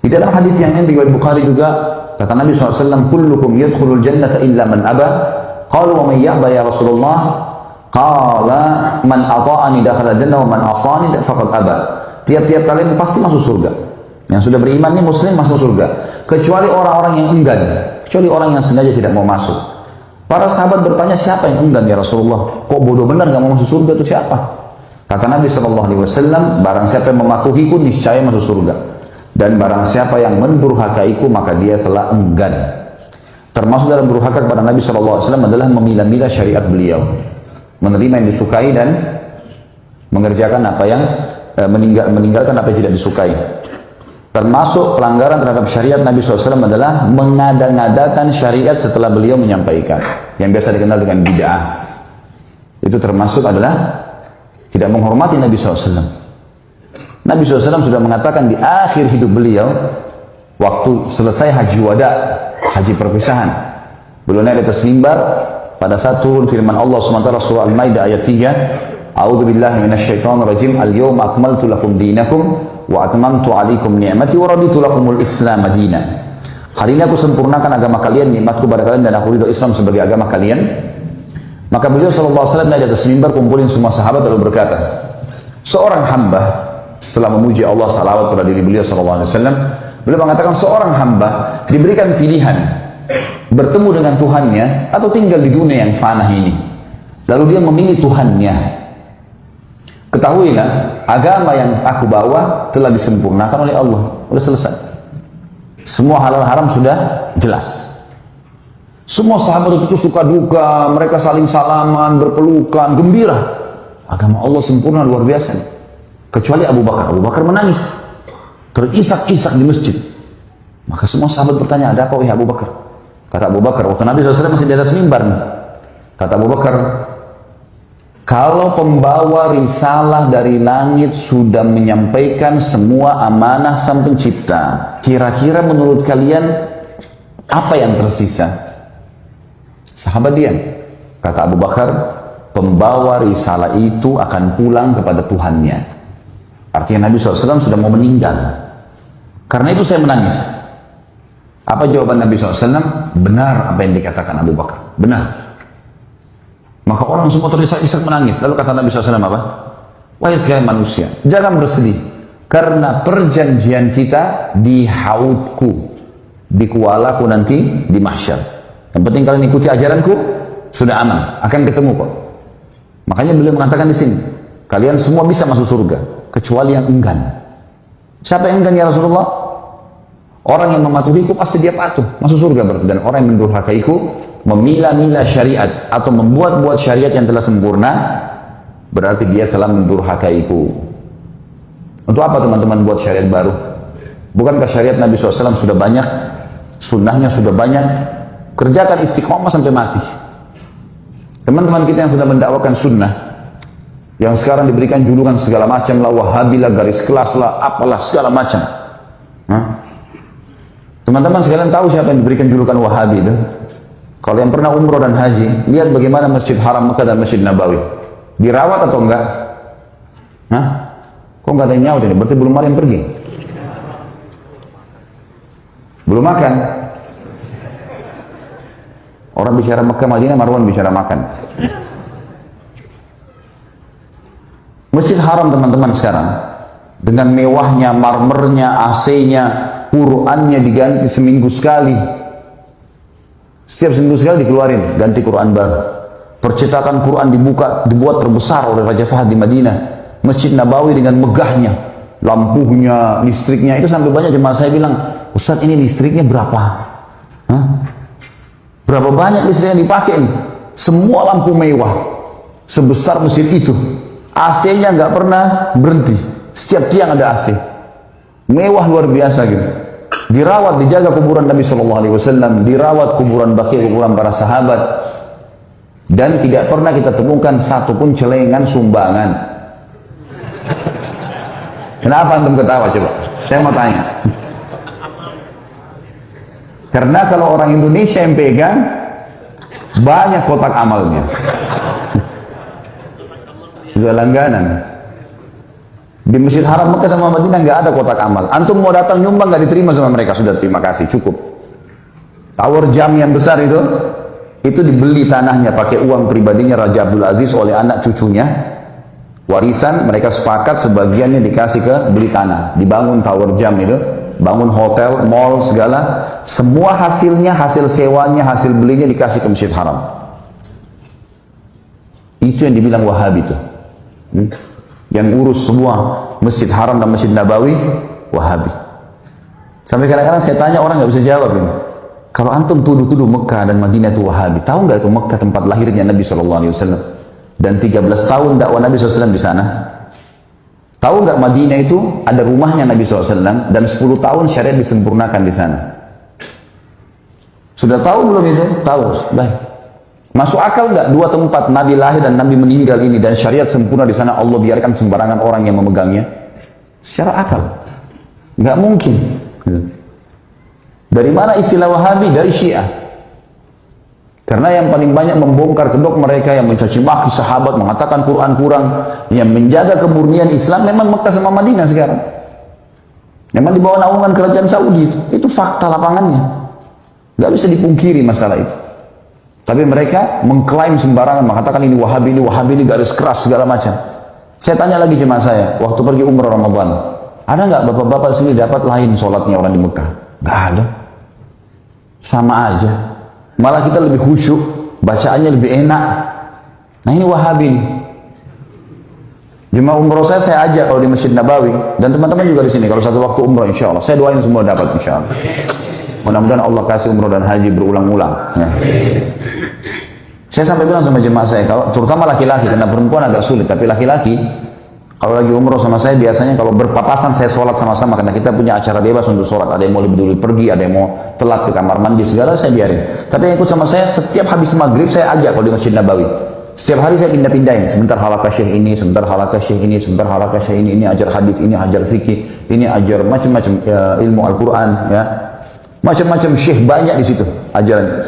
Di dalam hadis yang lain riwayat Bukhari juga kata Nabi SAW, kullukum yadkhulul jannata illa man aba. Qalu wa man ya'ba ya Rasulullah? Qala man ata'ani dakhala jannah wa man asani faqad aba. Tiap-tiap kalian pasti masuk surga. Yang sudah beriman ini muslim masuk surga. Kecuali orang-orang yang enggan, kecuali orang yang sengaja tidak mau masuk. Para sahabat bertanya, siapa yang enggan ya Rasulullah? Kok bodoh benar gak mau masuk surga itu siapa? Kata Nabi SAW, barang siapa yang mematuhiku niscaya masuk surga. Dan barang siapa yang mendurhakaiku maka dia telah enggan. Termasuk dalam durhaka kepada Nabi SAW adalah memilah-milah syariat beliau, menerima yang disukai dan mengerjakan apa yang meninggalkan apa yang tidak disukai. Termasuk pelanggaran terhadap syariat Nabi SAW adalah mengada-ngadakan syariat setelah beliau menyampaikan, yang biasa dikenal dengan bid'ah. Itu termasuk adalah tidak menghormati Nabi SAW. Nabi SAW sudah mengatakan di akhir hidup beliau, waktu selesai haji wada, haji perpisahan, beliau naik di atas mimbar pada saat turun firman Allah SWT surah Al-Maidah ayat 3, A'udzu billahi minasyaitonir rajim, al-yawma akmaltu lakum dinakum wa atmamtu 'alaikum ni'mati wa raditu lakumul Islam madina. Hari ini aku sempurnakan agama kalian, nikmatku pada kalian, dan aku ridho Islam sebagai agama kalian. Maka beliau SAW naik di atas mimbar, kumpulin semua sahabat lalu berkata, seorang hamba setelah memuji Allah salawat pada diri beliau SAW, beliau mengatakan seorang hamba diberikan pilihan bertemu dengan Tuhannya atau tinggal di dunia yang fana ini. Lalu dia memilih Tuhannya. Ketahuilah, agama yang aku bawa telah disempurnakan oleh Allah. Sudah selesai. Semua halal haram sudah jelas. Semua sahabat itu suka duka, mereka saling salaman, berpelukan, gembira. Agama Allah sempurna luar biasa. Kecuali Abu Bakar. Abu Bakar menangis, terisak-isak di masjid. Maka semua sahabat bertanya, ada apa wahai Abu Bakar? Kata Abu Bakar, waktu Nabi SAW masih di atas mimbar. Kata Abu Bakar, kalau pembawa risalah dari langit sudah menyampaikan semua amanah sang pencipta, kira-kira menurut kalian apa yang tersisa? Sahabat diam. Kata Abu Bakar, pembawa risalah itu akan pulang kepada Tuhannya. Artinya Nabi SAW sudah mau meninggal. Karena itu saya menangis. Apa jawaban Nabi SAW? Benar apa yang dikatakan Abu Bakar. Benar. Maka orang semua terisak-isak menangis. Lalu kata Nabi SAW apa? Wahai sekalian manusia, jangan bersedih. Karena perjanjian kita di haudku, di kualaku nanti di mahsyar. Yang penting kalian ikuti ajaranku, sudah aman. Akan ketemu kok. Makanya beliau mengatakan di sini, kalian semua bisa masuk surga, kecuali yang enggan. Siapa yang enggan ya Rasulullah? Orang yang mematuhiku pasti dia patuh, masuk surga berarti. Dan orang yang mendurhakaiku, memilah-milah syariat atau membuat-buat syariat yang telah sempurna, berarti dia telah mendurhakaiku. Untuk apa teman-teman buat syariat baru? Bukankah syariat Nabi SAW sudah banyak, sunnahnya sudah banyak? Kerjakan istiqomah sampai mati. Teman-teman kita yang sedang mendakwakan sunnah, yang sekarang diberikan julukan segala macam lah, wahabi lah, garis kelas lah, apalah segala macam. Teman-teman sekalian tahu siapa yang diberikan julukan wahabi itu? Kalau yang pernah umroh dan haji, lihat bagaimana Masjid Haram Mekah dan Masjid Nabawi. Dirawat atau enggak? Kok enggak ada yang nyaut ini? Berarti belum ada yang pergi. Belum makan. Orang bicara Mekah Madinah, Marwan bicara makan. Masjid Haram teman-teman sekarang, dengan mewahnya, marmernya, AC-nya, Qurannya diganti seminggu sekali. Setiap seminggu sekali dikeluarin, ganti Quran baru. Percetakan Quran dibuat terbesar oleh Raja Fahd di Madinah. Masjid Nabawi dengan megahnya, lampunya, listriknya, itu sampai banyak jemaah saya bilang, Ustaz ini listriknya berapa? Berapa banyak listrik yang dipakai ini? Semua lampu mewah, sebesar masjid itu. AC-nya nggak pernah berhenti, setiap tiang ada AC. Mewah luar biasa gitu. Dirawat, dijaga kuburan Nabi SAW, dirawat kuburan Baqi, kuburan para sahabat, dan tidak pernah kita temukan satupun celengan sumbangan. Kenapa antum ketawa coba? Saya mau tanya. Karena kalau orang Indonesia yang pegang, banyak kotak amalnya. Sudah langganan. Di Masjid Haram Mekah sama Madinah nggak ada kotak amal. Antum mau datang nyumbang nggak diterima sama mereka, sudah terima kasih, cukup. Tower jam yang besar itu dibeli tanahnya pakai uang pribadinya Raja Abdul Aziz oleh anak cucunya. Warisan mereka sepakat sebagiannya dikasih ke beli tanah, dibangun tower jam itu, bangun hotel, mall segala, semua hasilnya, hasil sewanya, hasil belinya dikasih ke Masjid Haram. Itu yang dibilang Wahabi itu. Yang urus semua Masjid Haram dan Masjid Nabawi, Wahabi. Sampai kadang-kadang saya tanya orang nggak bisa jawab ini. Kalau antum tuduh-tuduh Mekah dan Madinah itu Wahabi, tahu nggak itu Mekah tempat lahirnya Nabi SAW dan 13 tahun dakwah Nabi SAW di sana? Tahu nggak Madinah itu ada rumahnya Nabi SAW dan 10 tahun syariat disempurnakan di sana? Sudah tahu belum itu? Tahu. Baik. Masuk akal nggak dua tempat Nabi lahir dan Nabi meninggal ini dan syariat sempurna di sana Allah biarkan sembarangan orang yang memegangnya? Secara akal nggak mungkin. Dari mana istilah Wahabi? Dari Syiah. Karena yang paling banyak membongkar kedok mereka, yang mencaci maki sahabat, mengatakan Quran kurang, yang menjaga kemurnian Islam memang Mekah sama Madinah sekarang. Memang di bawah naungan kerajaan Saudi itu fakta lapangannya. Nggak bisa dipungkiri masalah itu. Tapi mereka mengklaim sembarangan, mengatakan ini Wahabi ini garis keras segala macam. Saya tanya lagi jemaah saya, waktu pergi umrah Ramadan, ada nggak bapak-bapak sini dapat lain sholatnya orang di Mekah? Nggak ada. Sama aja. Malah kita lebih khusyuk, bacaannya lebih enak. Nah ini Wahabi nih. Jemaah umrah saya ajak kalau di Masjid Nabawi, dan teman-teman juga di sini kalau satu waktu umrah insya Allah. Saya doain semua dapat insya Allah. Mudah-mudahan Allah kasih umrah dan haji berulang-ulang. Ya. Saya sampai bilang sama jemaah saya, kalau terutama laki-laki, karena perempuan agak sulit, tapi laki-laki kalau lagi umrah sama saya biasanya kalau berpapasan saya sholat sama-sama, karena kita punya acara bebas untuk sholat. Ada yang mau lebih dulu pergi, ada yang mau telat ke kamar mandi segala, saya biarin. Tapi yang ikut sama saya setiap habis maghrib saya ajak kalau di Masjid Nabawi. Setiap hari saya pindah-pindahin, sebentar halaqah syekh ini, sebentar halaqah syekh ini, sebentar halaqah syekh ini ajar hadits, ini ajar fikih, ini ajar macam-macam ilmu Al-Quran, ya. Macam-macam syekh banyak di situ ajaran.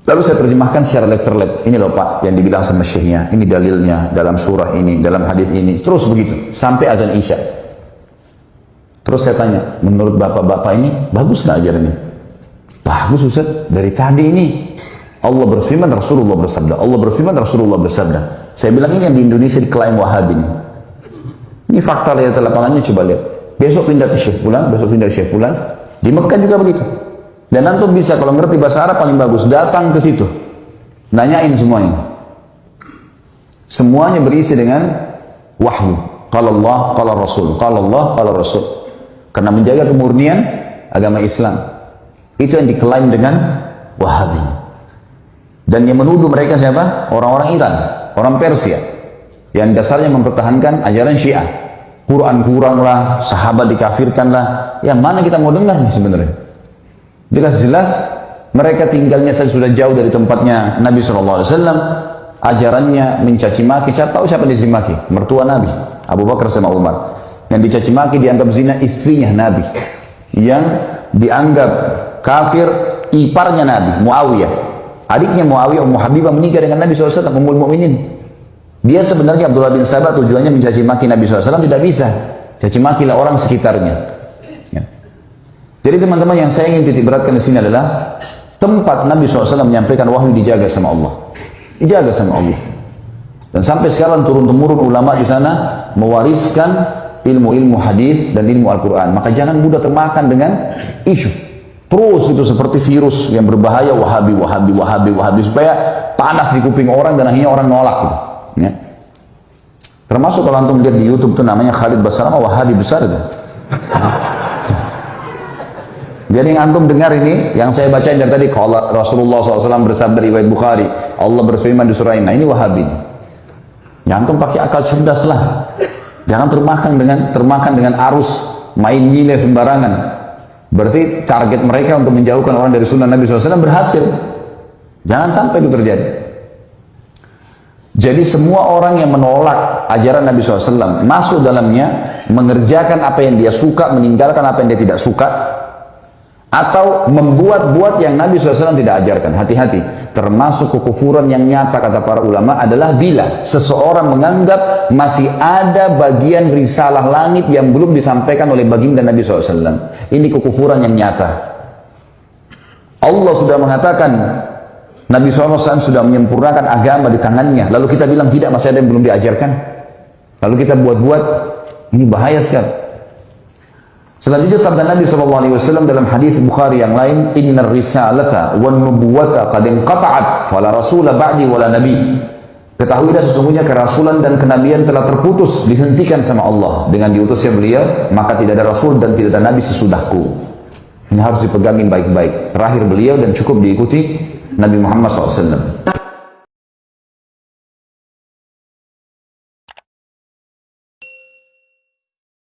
Lalu saya terjemahkan secara letter-let. Ini loh Pak yang dibilang sama syekhnya, ini dalilnya dalam surah ini, dalam hadis ini. Terus begitu sampai azan Isya. Terus saya tanya, menurut bapak-bapak ini bagus nggak ajarannya? Bagus Ustaz. Dari tadi ini Allah berfirman, Rasulullah bersabda. Allah berfirman, Rasulullah bersabda. Saya bilang ini yang di Indonesia diklaim Wahabi ini. Ini fakta lihat lapangannya, coba lihat. Besok pindah ke Syekh Fulan, besok pindah ke Syekh Fulan. Di Mekah juga begitu. Dan antum bisa kalau ngerti bahasa Arab paling bagus datang ke situ, nanyain semuanya. Semuanya berisi dengan wahyu. Qala Allah, qala Rasul, qala Allah, qala Rasul. Karena menjaga kemurnian agama Islam. Itu yang diklaim dengan Wahabi. Dan yang menuduh mereka siapa? Orang-orang Iran, orang Persia, yang dasarnya mempertahankan ajaran Syiah. Quran kurang lah, sahabat dikafirkan lah. Yang mana kita mau dengar nih sebenarnya? Jelas-jelas mereka tinggalnya sudah jauh dari tempatnya Nabi SAW. Ajarannya mencaci maki. Saya tahu siapa yang dicaci maki? Mertua Nabi, Abu Bakar sama Umar. Yang dicaci maki dianggap zina istrinya Nabi. Yang dianggap kafir iparnya Nabi, Muawiyah. Adiknya Muawiyah, Ummu Habibah menikah dengan Nabi SAW, Ummul Mukminin. Dia sebenarnya Abdullah bin Sabah tujuannya mencaci maki Nabi SAW, tidak bisa. Caci makilah orang sekitarnya. Ya. Jadi teman-teman yang saya ingin titik beratkan di sini adalah tempat Nabi SAW menyampaikan wahyu dijaga sama Allah. Dijaga sama Allah. Dan sampai sekarang turun-temurun ulama di sana mewariskan ilmu-ilmu hadis dan ilmu Al-Quran. Maka jangan mudah termakan dengan isu. Terus itu seperti virus yang berbahaya, Wahabi, Wahabi, Wahabi, Wahabi, supaya panas di kuping orang dan akhirnya orang nolak. Gitu. Ya. Termasuk kalau antum lihat di YouTube tuh namanya Khalid Basrama, Wahabi besar itu. Jadi yang antum dengar ini, yang saya bacain dari tadi, kalau Rasulullah SAW bersabda riwayat Bukhari, Allah berfirman di surah ini, nah ini Wahabi. Ya antum pakai akal cerdas lah. Jangan termakan dengan arus main nilai sembarangan. Berarti target mereka untuk menjauhkan orang dari sunnah Nabi SAW berhasil. Jangan sampai itu terjadi. Jadi semua orang yang menolak ajaran Nabi SAW masuk dalamnya, mengerjakan apa yang dia suka, meninggalkan apa yang dia tidak suka, atau membuat-buat yang Nabi SAW tidak ajarkan. Hati-hati, termasuk kekufuran yang nyata kata para ulama adalah bila seseorang menganggap masih ada bagian risalah langit yang belum disampaikan oleh baginda Nabi SAW. Ini kekufuran yang nyata. Allah sudah mengatakan Nabi SAW sudah menyempurnakan agama di tangannya, lalu kita bilang tidak, masih ada yang belum diajarkan, lalu kita buat-buat. Ini bahaya sekali. Selanjutnya sabda Nabi SAW dalam hadis Bukhari yang lain, innar risalata wan nubuwata qad inqata'at fala rasula ba'di wala nabi. Ketahuilah sesungguhnya kerasulan dan kenabian telah terputus, dihentikan sama Allah dengan diutusnya beliau, maka tidak ada rasul dan tidak ada nabi sesudahku. Ini harus dipegangin baik-baik. Terakhir beliau dan cukup diikuti Nabi Muhammad SAW.